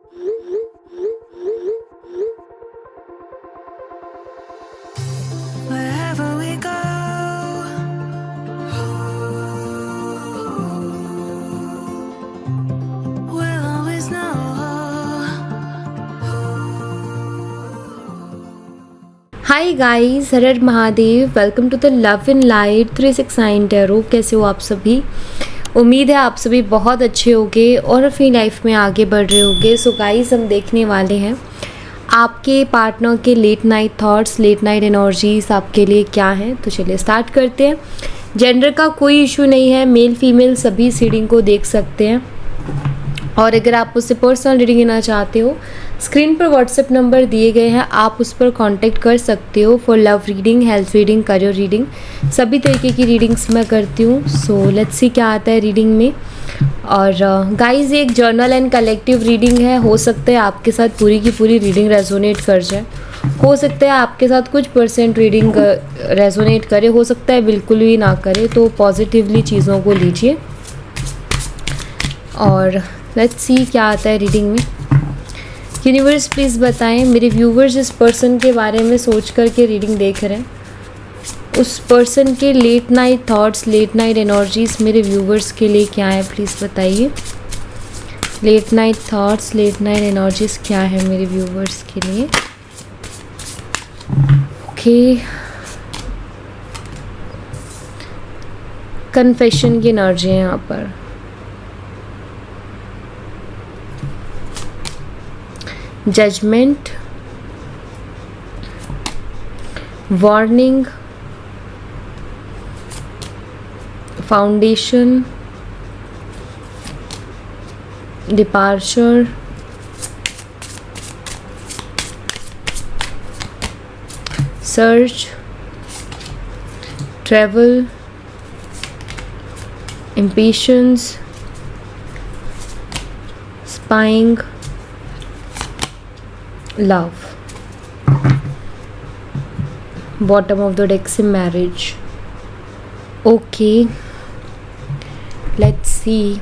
Wherever we go, we'll always know. Hi guys, हर हर Mahadev. Welcome to the love in light 369 tarot. कैसे हो आप सभी? उम्मीद है आप सभी बहुत अच्छे होंगे और अपनी लाइफ में आगे बढ़ रहे होंगे। सो गाइस, हम देखने वाले हैं आपके पार्टनर के late night thoughts, late night energies आपके लिए क्या हैं। तो चलिए स्टार्ट करते हैं। जेंडर का कोई इशू नहीं है, मेल फीमेल सभी इस रीडिंग को देख सकते हैं। और अगर आप उससे पर्सनल रीडिंग लेना चाहते हो, स्क्रीन पर व्हाट्सएप नंबर दिए गए हैं, आप उस पर कांटेक्ट कर सकते हो for love reading, health reading, career reading, सभी तरीके की रीडिंग्स मैं करती हूँ। सो लेट्स सी क्या आता है रीडिंग में। और गाइस, ये एक जर्नल एंड कलेक्टिव रीडिंग है। हो सकता है आपके साथ पूरी की पूरी रीडिंग रेजोनेट कर जाए, हो सकता है आपके साथ कुछ परसेंट रीडिंग रेजोनेट करे, हो सकता है बिल्कुल भी ना करे। तो पॉजिटिवली चीज़ों को लीजिए और लेट्स सी क्या आता है रीडिंग में। यूनिवर्स प्लीज़ बताएं, मेरे व्यूवर्स जिस पर्सन के बारे में सोच करके रीडिंग देख रहे हैं, उस पर्सन के late night thoughts, late night energies मेरे व्यूवर्स के लिए क्या है, प्लीज़ बताइए। Late night thoughts, late night energies क्या है मेरे व्यूवर्स के लिए। ओके, कन्फेशन की एनर्जी है यहाँ पर। Judgement, warning, foundation, departure, search, travel, impatience, spying, love. Bottom of the deck से marriage. Okay, let's see.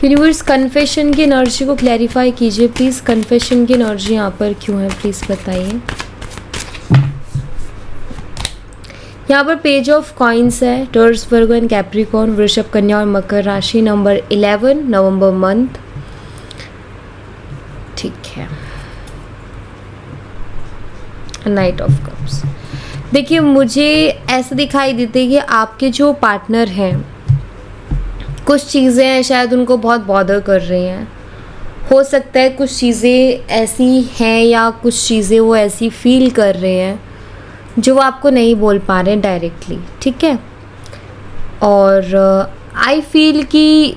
Universe, confession की एनर्जी को क्लैरिफाई कीजिए प्लीज़। कन्फेशन की एनर्जी यहाँ पर क्यों है, प्लीज़ बताइए। यहाँ पर पेज ऑफ कॉइन्स है। टॉरस, वर्गो एंड कैप्रिकॉर्न, वृषभ, कन्या और मकर राशि। नंबर 11, नवंबर मंथ। ठीक है। Night of cups. देखिए, मुझे ऐसा दिखाई देते है कि आपके जो पार्टनर हैं, कुछ चीज़ें हैं शायद उनको बहुत बॉदर कर रही हैं। हो सकता है कुछ चीज़ें ऐसी हैं या कुछ चीज़ें वो ऐसी फील कर रहे हैं जो वो आपको नहीं बोल पा रहे हैं डायरेक्टली। ठीक है। और आई फील कि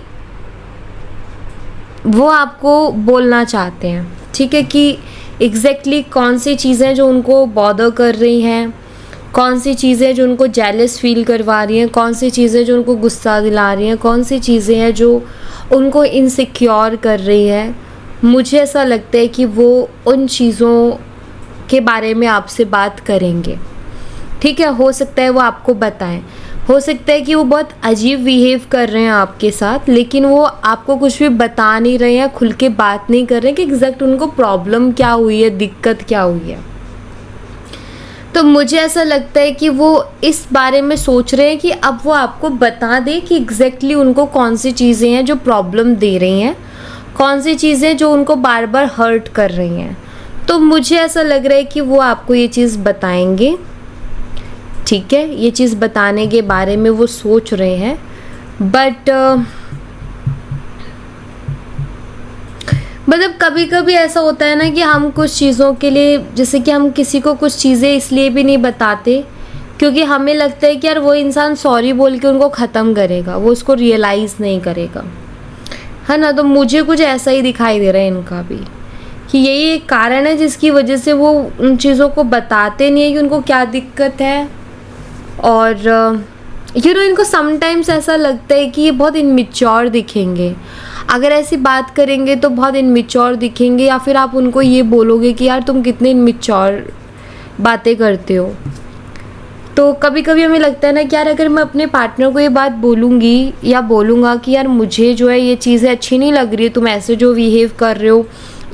वो आपको बोलना चाहते हैं। ठीक है, कि एग्जैक्टली कौन सी चीज़ें जो उनको बॉदर कर रही हैं, कौन सी चीज़ें जो उनको जेलस फील करवा रही हैं, कौन सी चीज़ें जो उनको गुस्सा दिला रही हैं, कौन सी चीज़ें हैं जो उनको इनसिक्योर कर रही हैं। मुझे ऐसा लगता है कि वो उन चीज़ों के बारे में आपसे बात करेंगे। ठीक है, हो सकता है वो आपको बताएं, हो सकता है कि वो बहुत अजीब बिहेव कर रहे हैं आपके साथ, लेकिन वो आपको कुछ भी बता नहीं रहे हैं, खुल के बात नहीं कर रहे हैं कि एग्जैक्ट उनको प्रॉब्लम क्या हुई है, दिक्कत क्या हुई है। तो मुझे ऐसा लगता है कि वो इस बारे में सोच रहे हैं कि अब वो आपको बता दें कि एग्जैक्टली उनको कौन सी चीज़ें हैं जो प्रॉब्लम दे रही हैं, कौन सी चीज़ें जो उनको बार बार हर्ट कर रही हैं। तो मुझे ऐसा लग रहा है कि वो आपको ये चीज़ बताएंगे। ठीक है, ये चीज़ बताने के बारे में वो सोच रहे हैं। बट मतलब कभी कभी ऐसा होता है ना कि हम कुछ चीज़ों के लिए, जैसे कि हम किसी को कुछ चीज़ें इसलिए भी नहीं बताते क्योंकि हमें लगता है कि यार वो इंसान सॉरी बोल के उनको ख़त्म करेगा, वो उसको रियलाइज़ नहीं करेगा, है ना। तो मुझे कुछ ऐसा ही दिखाई दे रहा है इनका भी, कि यही एक कारण है जिसकी वजह से वो उन चीज़ों को बताते नहीं है कि उनको क्या दिक्कत है। और इनको समटाइम्स ऐसा लगता है कि ये बहुत इनमिच्योर दिखेंगे। अगर ऐसी बात करेंगे तो बहुत इनमिच्योर दिखेंगे, या फिर आप उनको ये बोलोगे कि यार तुम कितने इनमिच्योर बातें करते हो। तो कभी कभी हमें लगता है ना कि यार अगर मैं अपने पार्टनर को ये बात बोलूँगी या बोलूँगा कि यार मुझे जो है ये चीज़ें अच्छी नहीं लग रही है, तुम ऐसे जो बिहेव कर रहे हो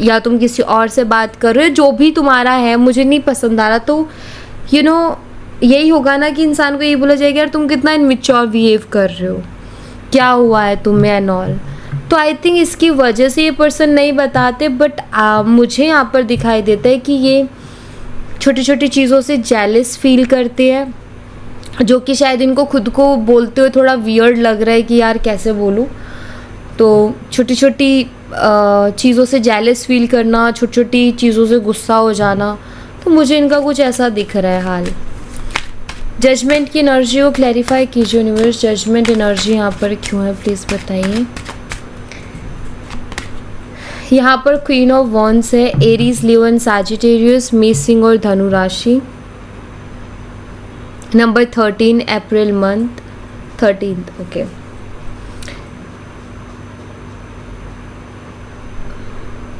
या तुम किसी और से बात कर रहे हो, जो भी तुम्हारा है मुझे नहीं पसंद आ रहा, तो यही होगा ना कि इंसान को ये बोला जाएगा यार तुम कितना इनमेच्योर बिहेव कर रहे हो, क्या हुआ है तुम्हें एंड ऑल। तो आई थिंक इसकी वजह से ये पर्सन नहीं बताते, बट मुझे यहाँ पर दिखाई देता है कि ये छोटी छोटी चीज़ों से जेलस फील करते हैं, जो कि शायद इनको खुद को बोलते हुए थोड़ा वियर्ड लग रहा है कि यार कैसे बोलूँ। तो छोटी छोटी चीज़ों से जेलस फील करना, छोटी छोटी चीज़ों से गुस्सा हो जाना, तो मुझे इनका कुछ ऐसा दिख रहा है हाल। जजमेंट की एनर्जी को क्लैरिफाई कीजिए यूनिवर्स, जजमेंट एनर्जी यहाँ पर क्यों है प्लीज़ बताइए। यहाँ पर क्वीन ऑफ वॉन्ड्स है, एरीज, लियो एंड सैजिटेरियस, मेष, सिंह और धनु राशि। Number 13 April month 13th। Okay,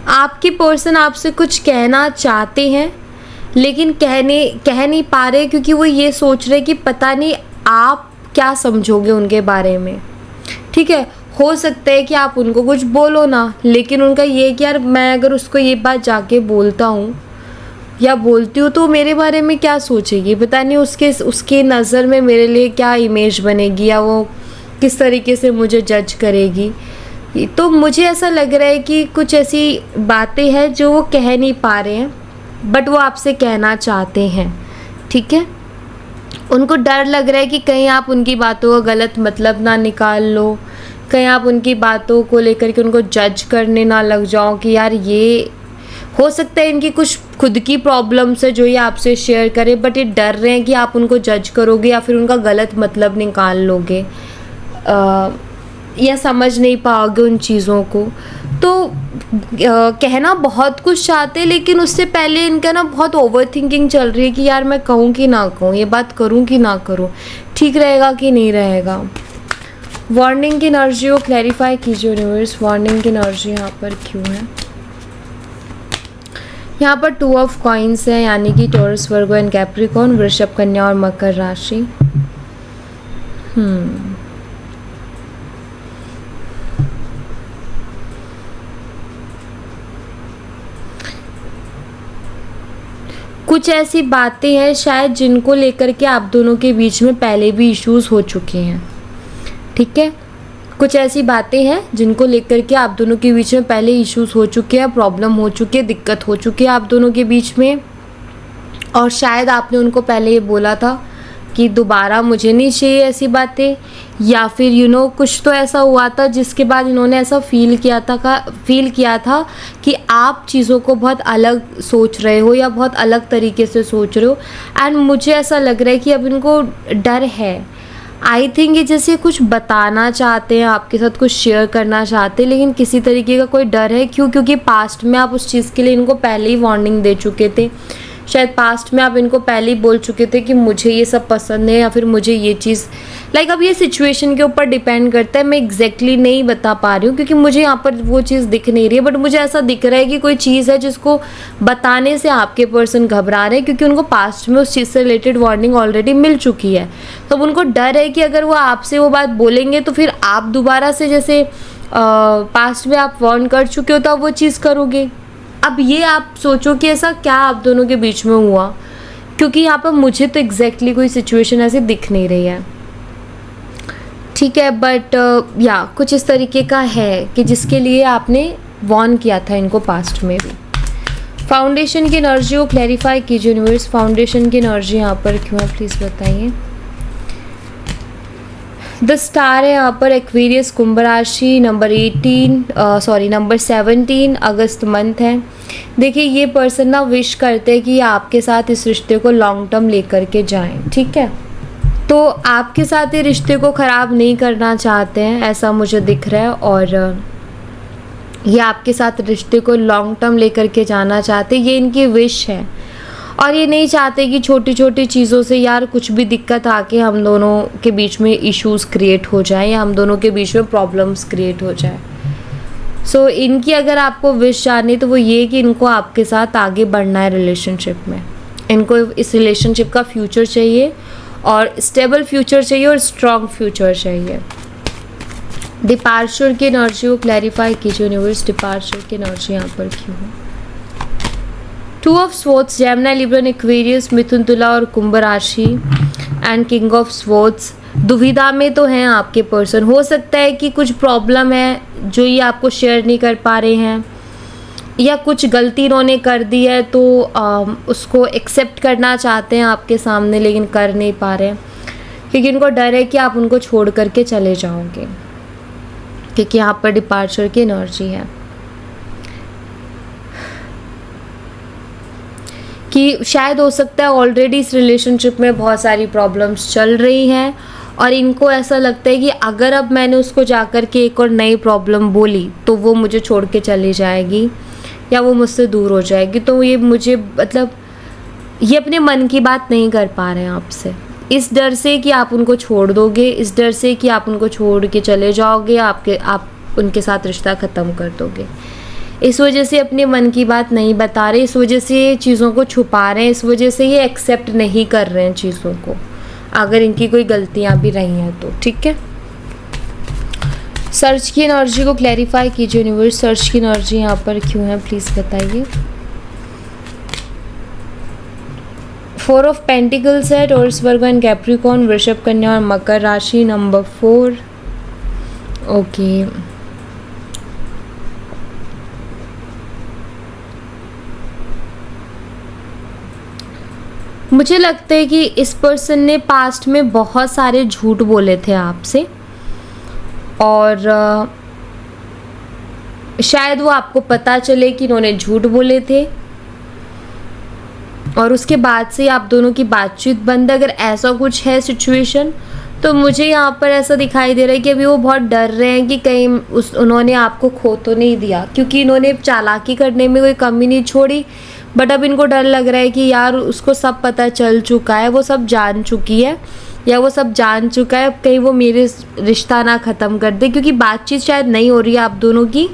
आपकी पर्सन आपसे कुछ कहना चाहते हैं लेकिन कह नहीं पा रहे, क्योंकि वो ये सोच रहे कि पता नहीं आप क्या समझोगे उनके बारे में। ठीक है, हो सकता है कि आप उनको कुछ बोलो ना, लेकिन उनका ये कि यार मैं अगर उसको ये बात जाके बोलता हूँ या बोलती हूँ तो मेरे बारे में क्या सोचेगी, पता नहीं उसके नज़र में मेरे लिए क्या इमेज बनेगी या वो किस तरीके से मुझे जज करेगी। तो मुझे ऐसा लग रहा है कि कुछ ऐसी बातें हैं जो वो कह नहीं पा रहे हैं बट वो आपसे कहना चाहते हैं। ठीक है, उनको डर लग रहा है कि कहीं आप उनकी बातों का गलत मतलब ना निकाल लो, कहीं आप उनकी बातों को लेकर के उनको जज करने ना लग जाओ कि यार ये हो सकता है इनकी कुछ खुद की प्रॉब्लम्स है जो ये आपसे शेयर करें, बट ये डर रहे हैं कि आप उनको जज करोगे या फिर उनका गलत मतलब निकाल लोगे या समझ नहीं पाओगे उन चीज़ों को। तो कहना बहुत कुछ चाहते हैं, लेकिन उससे पहले इनका ना बहुत ओवर थिंकिंग चल रही है कि यार मैं कहूँ कि ना कहूँ, ये बात करूँ कि ना करूँ, ठीक रहेगा कि नहीं रहेगा। वार्निंग की एनर्जी को क्लैरिफाई कीजिए यूनिवर्स, वार्निंग की एनर्जी यहाँ पर क्यों है। यहाँ पर 2 ऑफ कॉइन्स है, यानी कि टॉरस, वर्गो एंड कैप्रिकॉर्न, वृषभ, कन्या और मकर राशि। कुछ ऐसी बातें हैं शायद जिनको लेकर के आप दोनों के बीच में पहले भी इश्यूज हो चुके हैं। ठीक है, कुछ ऐसी बातें हैं जिनको लेकर के आप दोनों के बीच में पहले इश्यूज हो चुके हैं, प्रॉब्लम हो चुकी है, दिक्कत हो चुकी है आप दोनों के बीच में, और शायद आपने उनको पहले ये बोला था कि दोबारा मुझे नहीं चाहिए ऐसी बातें, या फिर कुछ तो ऐसा हुआ था जिसके बाद इन्होंने ऐसा फील किया था कि आप चीज़ों को बहुत अलग सोच रहे हो या बहुत अलग तरीके से सोच रहे हो। एंड मुझे ऐसा लग रहा है कि अब इनको डर है। आई थिंक ये जैसे कुछ बताना चाहते हैं, आपके साथ कुछ शेयर करना चाहते हैं, लेकिन किसी तरीके का कोई डर है। क्योंकि पास्ट में आप उस चीज़ के लिए इनको पहले ही वार्निंग दे चुके थे, शायद पास्ट में आप इनको पहले ही बोल चुके थे कि मुझे ये सब पसंद है या फिर मुझे ये चीज़ अब ये सिचुएशन के ऊपर डिपेंड करता है। मैं एग्जैक्टली नहीं बता पा रही हूँ क्योंकि मुझे यहाँ पर वो चीज़ दिख नहीं रही है, बट मुझे ऐसा दिख रहा है कि कोई चीज़ है जिसको बताने से आपके पर्सन घबरा रहे हैं, क्योंकि उनको पास्ट में उस चीज़ से रिलेटेड वार्निंग ऑलरेडी मिल चुकी है। तो उनको डर है कि अगर वो आपसे वो बात बोलेंगे तो फिर आप दोबारा से जैसे पास्ट में आप वार्न कर चुके हो तो आप वो चीज़ करोगे। अब ये आप सोचो कि ऐसा क्या आप दोनों के बीच में हुआ, क्योंकि यहाँ पर मुझे तो एग्जैक्टली कोई सिचुएशन ऐसी दिख नहीं रही है। ठीक है, बट या कुछ इस तरीके का है कि जिसके लिए आपने वार्न किया था इनको पास्ट में भी। फाउंडेशन की एनर्जी को क्लैरिफाई कीजिए यूनिवर्स, फाउंडेशन की एनर्जी यहाँ पर क्यों है प्लीज़ बताइए। द स्टार है यहाँ पर, एक्वेरियस, कुंभ राशि, नंबर 17 अगस्त मंथ है। देखिए ये पर्सन ना विश करते हैं कि आपके साथ इस रिश्ते को लॉन्ग टर्म लेकर के जाएं। ठीक है, तो आपके साथ ये रिश्ते को ख़राब नहीं करना चाहते हैं, ऐसा मुझे दिख रहा है, और ये आपके साथ रिश्ते को लॉन्ग टर्म लेकर के जाना चाहते हैं, ये इनकी विश है। और ये नहीं चाहते कि छोटी छोटी चीज़ों से यार कुछ भी दिक्कत आके हम दोनों के बीच में इश्यूज़ क्रिएट हो जाए या हम दोनों के बीच में प्रॉब्लम्स क्रिएट हो जाए। सो इनकी अगर आपको विश जाननी तो वो ये कि इनको आपके साथ आगे बढ़ना है रिलेशनशिप में, इनको इस रिलेशनशिप का फ्यूचर चाहिए और स्टेबल फ्यूचर चाहिए और स्ट्रॉन्ग फ्यूचर चाहिए। डिपार्चर की एनर्जी को क्लैरिफाई कीजिए यूनिवर्स, डिपार्चर की एनर्जी यहाँ पर क्यों है? Two of swords, Gemini, Libra, Aquarius, मिथुन, तुला और कुंभ राशि एंड किंग ऑफ स्वॉर्ड्स। दुविधा में तो हैं आपके पर्सन। हो सकता है कि कुछ प्रॉब्लम है जो ये आपको शेयर नहीं कर पा रहे हैं, या कुछ गलती इन्होंने कर दी है तो उसको एक्सेप्ट करना चाहते हैं आपके सामने लेकिन कर नहीं पा रहे हैं, क्योंकि उनको डर है कि आप उनको छोड़ करके चले जाओगे, क्योंकि यहाँ पर डिपार्चर की एनर्जी है कि शायद हो सकता है ऑलरेडी इस रिलेशनशिप में बहुत सारी प्रॉब्लम्स चल रही हैं और इनको ऐसा लगता है कि अगर अब मैंने उसको जाकर के एक और नई प्रॉब्लम बोली तो वो मुझे छोड़ के चली जाएगी या वो मुझसे दूर हो जाएगी, तो ये मुझे मतलब ये अपने मन की बात नहीं कर पा रहे हैं आपसे, इस डर से कि आप उनको छोड़ दोगे, इस डर से कि आप उनको छोड़ के चले जाओगे, आप उनके साथ रिश्ता ख़त्म कर दोगे। इस वजह से अपने मन की बात नहीं बता रहे, इस वजह से ये चीज़ों को छुपा रहे हैं, इस वजह से ये एक्सेप्ट नहीं कर रहे हैं चीज़ों को, अगर इनकी कोई गलतियाँ भी रही हैं तो। ठीक है, सर्च की एनर्जी को क्लैरिफाई कीजिए यूनिवर्स, सर्च की एनर्जी यहाँ पर क्यों है प्लीज़ बताइए। 4 ऑफ पेंटिकल्स है, टॉरस, वर्गो एंड कैप्रिकॉर्न, वृषभ, कन्या और मकर राशि, नंबर 4। ओके, मुझे लगता है कि इस पर्सन ने पास्ट में बहुत सारे झूठ बोले थे आपसे और शायद वो आपको पता चले कि इन्होंने झूठ बोले थे और उसके बाद से आप दोनों की बातचीत बंद। अगर ऐसा कुछ है सिचुएशन तो मुझे यहाँ पर ऐसा दिखाई दे रहा है कि अभी वो बहुत डर रहे हैं कि कहीं उन्होंने आपको खो तो नहीं दिया, क्योंकि इन्होंने चालाकी करने में कोई कमी नहीं छोड़ी, बट अब इनको डर लग रहा है कि यार उसको सब पता चल चुका है, वो सब जान चुकी है या वो सब जान चुका है, अब कहीं वो मेरे रिश्ता ना ख़त्म कर दे, क्योंकि बातचीत शायद नहीं हो रही है आप दोनों की।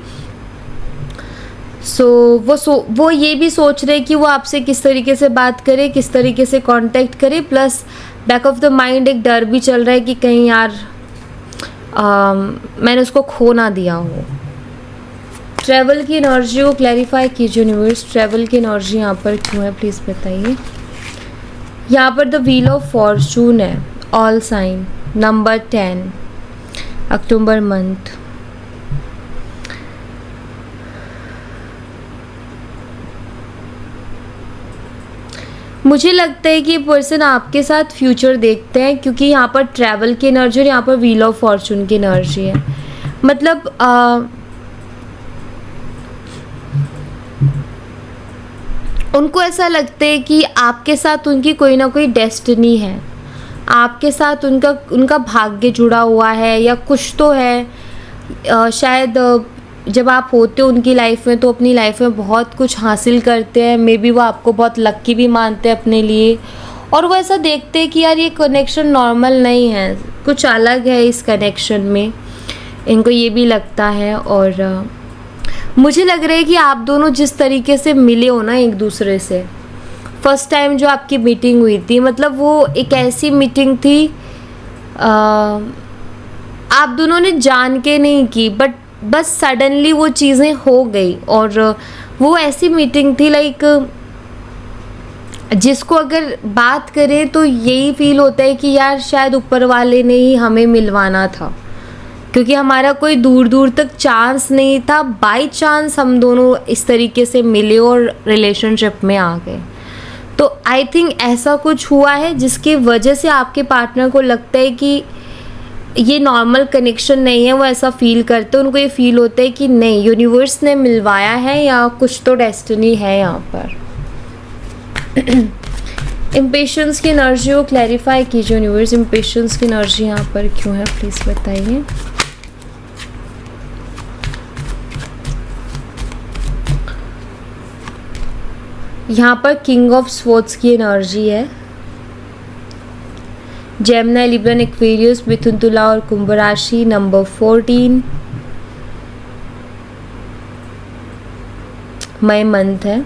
वो ये भी सोच रहे कि वो आपसे किस तरीके से बात करे, किस तरीके से कांटेक्ट करे, plus back of the mind एक डर भी चल रहा है कि कहीं यार मैंने उसको खो ना दिया हो। ट्रैवल की एनर्जी को क्लैरिफाई कीजिए यूनिवर्स, ट्रैवल की एनर्जी यहाँ पर क्यों है प्लीज़ बताइए। यहाँ पर द व्हील ऑफ फॉर्चून है, ऑल साइन, नंबर 10, अक्टूबर मंथ। मुझे लगता है कि ये पर्सन आपके साथ फ्यूचर देखते हैं, क्योंकि यहाँ पर ट्रैवल की एनर्जी और यहाँ पर व्हील ऑफ फॉर्चून की एनर्जी है। मतलब उनको ऐसा लगता है कि आपके साथ उनकी कोई ना कोई डेस्टिनी है, आपके साथ उनका भाग्य जुड़ा हुआ है या कुछ तो है। शायद जब आप होते हो उनकी लाइफ में तो अपनी लाइफ में बहुत कुछ हासिल करते हैं, मे बी वो आपको बहुत लक्की भी मानते हैं अपने लिए, और वो ऐसा देखते हैं कि यार ये कनेक्शन नॉर्मल नहीं है, कुछ अलग है इस कनेक्शन में, इनको ये भी लगता है। और मुझे लग रहा है कि आप दोनों जिस तरीके से मिले हो ना एक दूसरे से, फर्स्ट टाइम जो आपकी मीटिंग हुई थी, मतलब वो एक ऐसी मीटिंग थी आप दोनों ने जान के नहीं की, बट बस सडनली वो चीज़ें हो गई। और वो ऐसी मीटिंग थी लाइक जिसको अगर बात करें तो यही फील होता है कि यार शायद ऊपर वाले ने ही हमें मिलवाना था, क्योंकि हमारा कोई दूर दूर तक चांस नहीं था, बाय चांस हम दोनों इस तरीके से मिले और रिलेशनशिप में आ गए। तो आई थिंक ऐसा कुछ हुआ है जिसकी वजह से आपके पार्टनर को लगता है कि ये नॉर्मल कनेक्शन नहीं है, वो ऐसा फील करते हैं, उनको ये फील होता है कि नहीं यूनिवर्स ने मिलवाया है या कुछ तो डेस्टिनी है यहाँ पर। इम्पेशंस की एनर्जी को क्लैरिफाई कीजिए यूनिवर्स, इम्पेशंस की एनर्जी यहाँ पर क्यों है प्लीज़ बताइए। यहाँ पर किंग ऑफ स्वॉर्ड्स की एनर्जी है, जेमिनी, लिब्रा, एक्वेरियस, मिथुन, तुला और कुंभ राशि, नंबर 14, मई मंथ है,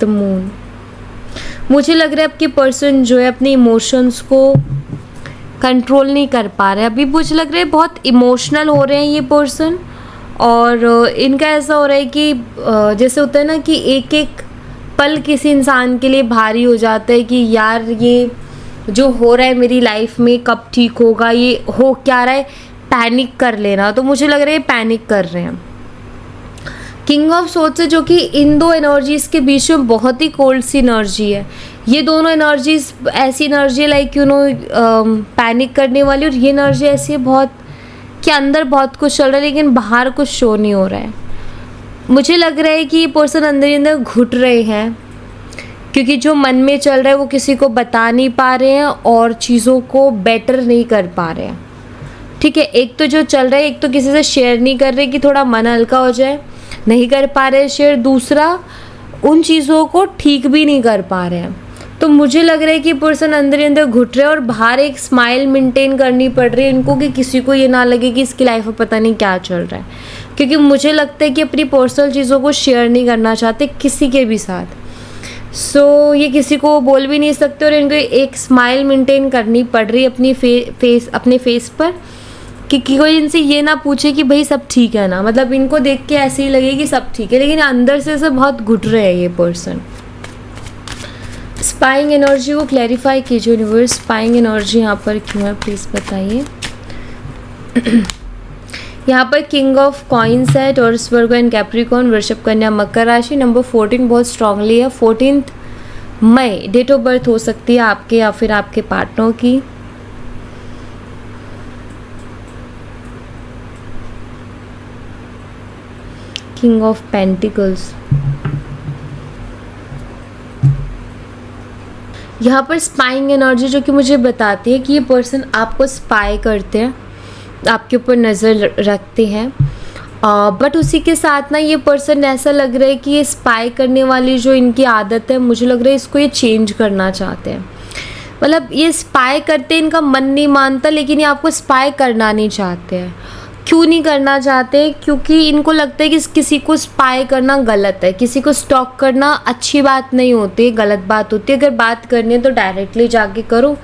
द मून। मुझे लग रहा है आपके पर्सन जो है अपने इमोशंस को कंट्रोल नहीं कर पा रहे। अभी मुझे लग रहा है बहुत इमोशनल हो रहे हैं ये पर्सन, और इनका ऐसा हो रहा है कि जैसे होता है ना कि एक एक पल किसी इंसान के लिए भारी हो जाता है कि यार ये जो हो रहा है मेरी लाइफ में कब ठीक होगा, ये हो क्या रहा है, पैनिक कर लेना। तो मुझे लग रहा है ये पैनिक कर रहे हैं। किंग ऑफ सोर्ड्स है जो कि इन दो एनर्जीज के बीच में बहुत ही कोल्ड सी एनर्जी है। ये दोनों एनर्जीज ऐसी एनर्जी है लाइक यू नो पैनिक करने वाली, और ये एनर्जी ऐसी है बहुत कि अंदर बहुत कुछ चल रहा है लेकिन बाहर कुछ शो नहीं हो रहा है। मुझे लग रहा है कि ये पर्सन अंदर ही अंदर घुट रहे हैं, क्योंकि जो मन में चल रहा है वो किसी को बता नहीं पा रहे हैं और चीज़ों को बेटर नहीं कर पा रहे हैं। ठीक है, एक तो जो चल रहा है, एक तो किसी से शेयर नहीं कर रहे कि थोड़ा मन हल्का हो जाए, नहीं कर पा रहे शेयर। दूसरा, उन चीज़ों को ठीक भी नहीं कर पा रहे हैं। तो मुझे लग रहा है कि पर्सन अंदर ही अंदर घुट रहे हैं और बाहर एक स्माइल मेंटेन करनी पड़ रही है इनको, कि किसी को ये ना लगे कि इसकी लाइफ में पता नहीं क्या चल रहा है। क्योंकि मुझे लगता है कि अपनी पर्सनल चीज़ों को शेयर नहीं करना चाहते किसी के भी साथ। सो ये किसी को बोल भी नहीं सकते और इनको एक स्माइल मेंटेन करनी पड़ रही है अपने फेस पर, कि कोई इनसे ये ना पूछे कि भाई सब ठीक है ना। मतलब इनको देख के ऐसे ही लगे कि सब ठीक है, लेकिन अंदर से बहुत घुट रहे हैं ये पर्सन। स्पाइंग एनर्जी को क्लैरिफाई कीजिए यूनिवर्स, स्पाइंग एनर्जी यहाँ पर क्यों है प्लीज़ बताइए। यहाँ पर किंग ऑफ कॉइन्स है, टॉरस वर्गो एंड कैप्रिकॉर्न, वृषभ कन्या मकर राशि। नंबर 14 बहुत स्ट्रांगली है। 14 मई डेट ऑफ बर्थ हो सकती है आपके या फिर आपके पार्टनर की। किंग ऑफ पेंटिकल्स, यहाँ पर स्पाइंग एनर्जी जो कि मुझे बताती है कि ये पर्सन आपको स्पाई करते हैं, आपके ऊपर नज़र रखते हैं। बट उसी के साथ ना ये पर्सन ऐसा लग रहा है कि ये स्पाई करने वाली जो इनकी आदत है, मुझे लग रहा है इसको ये चेंज करना चाहते हैं। मतलब ये स्पाई करते, इनका मन नहीं मानता, लेकिन ये आपको स्पाई करना नहीं चाहते हैं। क्यों नहीं करना चाहते? क्योंकि इनको लगता है कि किसी को स्पाई करना गलत है, किसी को स्टॉक करना अच्छी बात नहीं होती, गलत बात होती है। अगर बात करनी है तो डायरेक्टली जाके करो,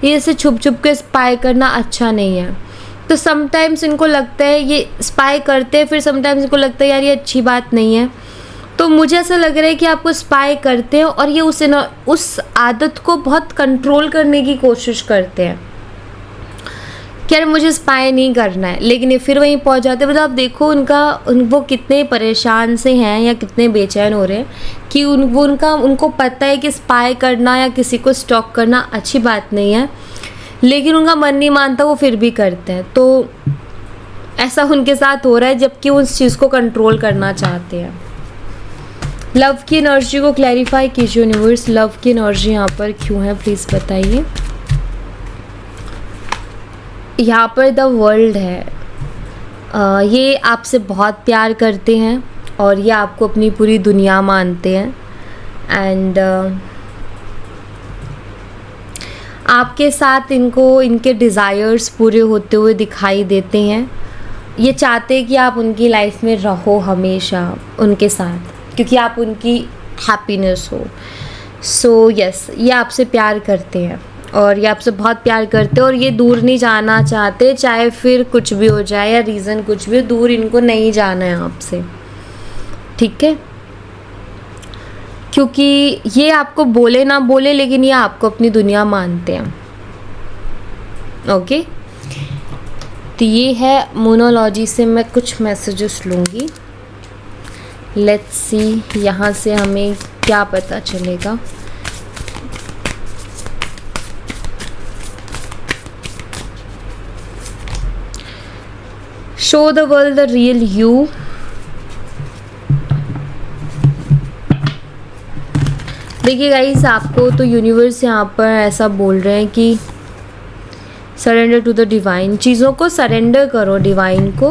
ये ऐसे छुप छुप के स्पाई करना अच्छा नहीं है। तो समटाइम्स इनको लगता है ये स्पाई करते हैं, फिर समटाइम्स इनको लगता है यार ये अच्छी बात नहीं है। तो मुझे ऐसा लग रहा है कि आपको स्पाई करते हैं और ये उस आदत को बहुत कंट्रोल करने की कोशिश करते हैं कि यार मुझे स्पाई नहीं करना है, लेकिन ये फिर वहीं पहुंच जाते हैं। मतलब आप देखो वो कितने परेशान से हैं या कितने बेचैन हो रहे हैं कि उनको पता है कि स्पाई करना या किसी को स्टॉक करना अच्छी बात नहीं है, लेकिन उनका मन नहीं मानता, वो फिर भी करते हैं। तो ऐसा उनके साथ हो रहा है जबकि वो उस चीज़ को कंट्रोल करना चाहते हैं। लव की एनर्जी को क्लैरिफाई कीजिए यूनिवर्स, लव की एनर्जी यहाँ पर क्यों है प्लीज़ बताइए। यहाँ पर द वर्ल्ड है, ये आपसे बहुत प्यार करते हैं और ये आपको अपनी पूरी दुनिया मानते हैं। एंड आपके साथ इनको इनके डिज़ायर्स पूरे होते हुए दिखाई देते हैं। ये चाहते हैं कि आप उनकी लाइफ में रहो हमेशा उनके साथ, क्योंकि आप उनकी हैप्पीनेस हो। सो यस, ये आपसे प्यार करते हैं और ये आपसे बहुत प्यार करते हैं और ये दूर नहीं जाना चाहते, चाहे फिर कुछ भी हो जाए या रीज़न कुछ भी हो, दूर इनको नहीं जाना है आपसे। ठीक है, क्योंकि ये आपको बोले ना बोले लेकिन ये आपको अपनी दुनिया मानते हैं। ओके, तो ये है मोनोलॉजी से मैं कुछ मैसेजेस लूँगी। लेट्स सी यहाँ से हमें क्या पता चलेगा। Show the world the real you. देखिए गाइस, आपको तो यूनिवर्स यहाँ पर ऐसा बोल रहे हैं कि सरेंडर टू द डिवाइन, चीज़ों को सरेंडर करो डिवाइन को,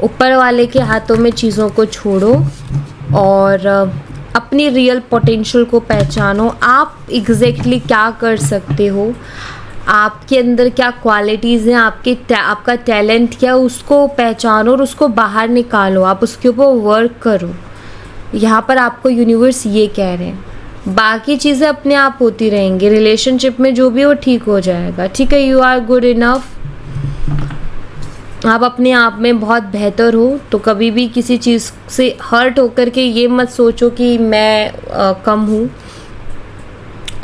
ऊपर वाले के हाथों में चीज़ों को छोड़ो और अपनी रियल पोटेंशियल को पहचानो। आप एग्जैक्टली क्या कर सकते हो, आपके अंदर क्या क्वालिटीज़ हैं, आपका टैलेंट क्या, उसको पहचानो और उसको बाहर निकालो। आप उसके ऊपर वर्क करो। यहाँ पर आपको यूनिवर्स ये कह रहे हैं। बाकी चीज़ें अपने आप होती रहेंगी, रिलेशनशिप में जो भी हो ठीक हो जाएगा, ठीक है। यू आर गुड इनफ, आप अपने आप में बहुत बेहतर हो, तो कभी भी किसी चीज़ से हर्ट होकर के ये मत सोचो कि मैं कम हूँ।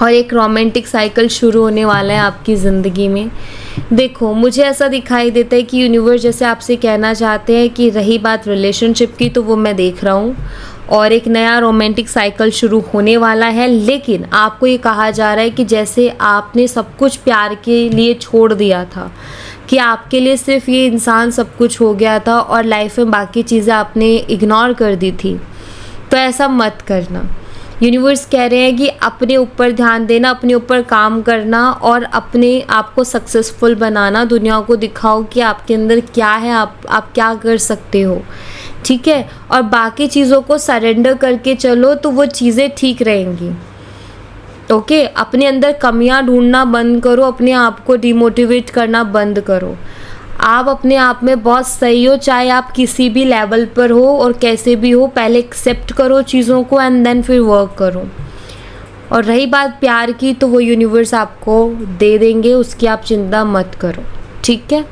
और एक रोमांटिक साइकिल शुरू होने वाला है आपकी ज़िंदगी में। देखो, मुझे ऐसा दिखाई देता है कि यूनिवर्स जैसे आपसे कहना चाहते हैं कि रही बात रिलेशनशिप की, तो वो मैं देख रहा हूँ और एक नया रोमांटिक साइकिल शुरू होने वाला है। लेकिन आपको ये कहा जा रहा है कि जैसे आपने सब कुछ प्यार के लिए छोड़ दिया था, कि आपके लिए सिर्फ ये इंसान सब कुछ हो गया था और लाइफ में बाकी चीज़ें आपने इग्नोर कर दी थी, तो ऐसा मत करना। यूनिवर्स कह रहे हैं कि अपने ऊपर ध्यान देना, अपने ऊपर काम करना और अपने आप को सक्सेसफुल बनाना। दुनिया को दिखाओ कि आपके अंदर क्या है, आप क्या कर सकते हो, ठीक है। और बाकी चीज़ों को सरेंडर करके चलो तो वो चीज़ें ठीक रहेंगी, ओके। अपने अंदर कमियां ढूंढना बंद करो, अपने आप को डिमोटिवेट करना बंद करो। आप अपने आप में बहुत सही हो, चाहे आप किसी भी लेवल पर हो और कैसे भी हो। पहले एक्सेप्ट करो चीज़ों को एंड देन फिर वर्क करो। और रही बात प्यार की, तो वो यूनिवर्स आपको दे देंगे, उसकी आप चिंता मत करो, ठीक है।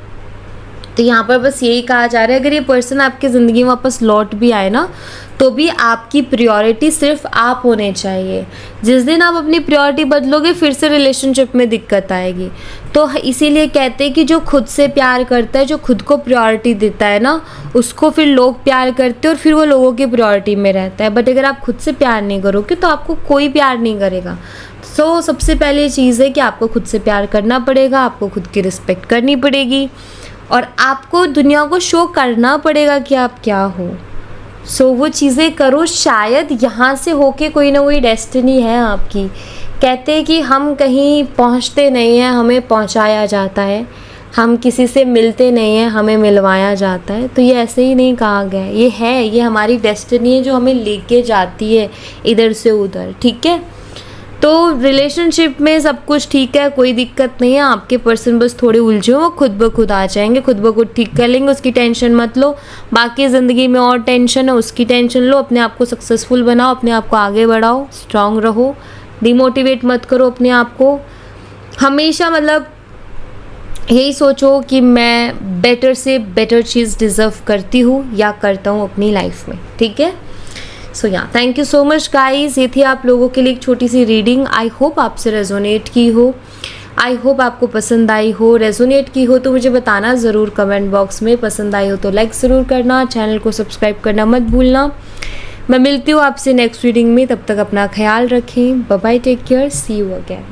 तो यहाँ पर बस यही कहा जा रहा है, अगर ये पर्सन आपकी ज़िंदगी में वापस लौट भी आए ना, तो भी आपकी प्रायोरिटी सिर्फ आप होने चाहिए। जिस दिन आप अपनी प्रायोरिटी बदलोगे, फिर से रिलेशनशिप में दिक्कत आएगी। तो इसीलिए कहते हैं कि जो खुद से प्यार करता है, जो खुद को प्रायोरिटी देता है ना, उसको फिर लोग प्यार करते हैं और फिर वो लोगों की प्रायोरिटी में रहता है। बट अगर आप खुद से प्यार नहीं करोगे तो आपको कोई प्यार नहीं करेगा। सो सबसे पहले चीज़ है कि आपको खुद से प्यार करना पड़ेगा, आपको खुद की रिस्पेक्ट करनी पड़ेगी और आपको दुनिया को शो करना पड़ेगा कि आप क्या हो। सो वो चीज़ें करो, शायद यहाँ से होके कोई ना कोई डेस्टिनी है आपकी। कहते हैं कि हम कहीं पहुँचते नहीं हैं, हमें पहुँचाया जाता है। हम किसी से मिलते नहीं हैं, हमें मिलवाया जाता है। तो ये ऐसे ही नहीं कहा गया है, ये है, ये हमारी डेस्टिनी है जो हमें लेके जाती है इधर से उधर, ठीक है। तो रिलेशनशिप में सब कुछ ठीक है, कोई दिक्कत नहीं है। आपके पर्सन बस थोड़े उलझे हो, वो खुद ब खुद आ जाएंगे, खुद ब खुद ठीक कर लेंगे, उसकी टेंशन मत लो। बाकी ज़िंदगी में और टेंशन है, उसकी टेंशन लो। अपने आप को सक्सेसफुल बनाओ, अपने आप को आगे बढ़ाओ, स्ट्रांग रहो, डिमोटिवेट मत करो अपने आप को। हमेशा मतलब यही सोचो कि मैं बेटर से बेटर चीज़ डिज़र्व करती हूँ या करता हूँ अपनी लाइफ में, ठीक है। सो या thank you so much guys, ये थी आप लोगों के लिए एक छोटी सी रीडिंग। आई होप आपसे रेजोनेट की हो, आई होप आपको पसंद आई हो। रेजोनेट की हो तो मुझे बताना ज़रूर कमेंट बॉक्स में। पसंद आई हो तो लाइक ज़रूर करना, चैनल को सब्सक्राइब करना मत भूलना। मैं मिलती हूँ आपसे नेक्स्ट रीडिंग में, तब तक अपना ख्याल रखें। Bye bye, take care, see you again.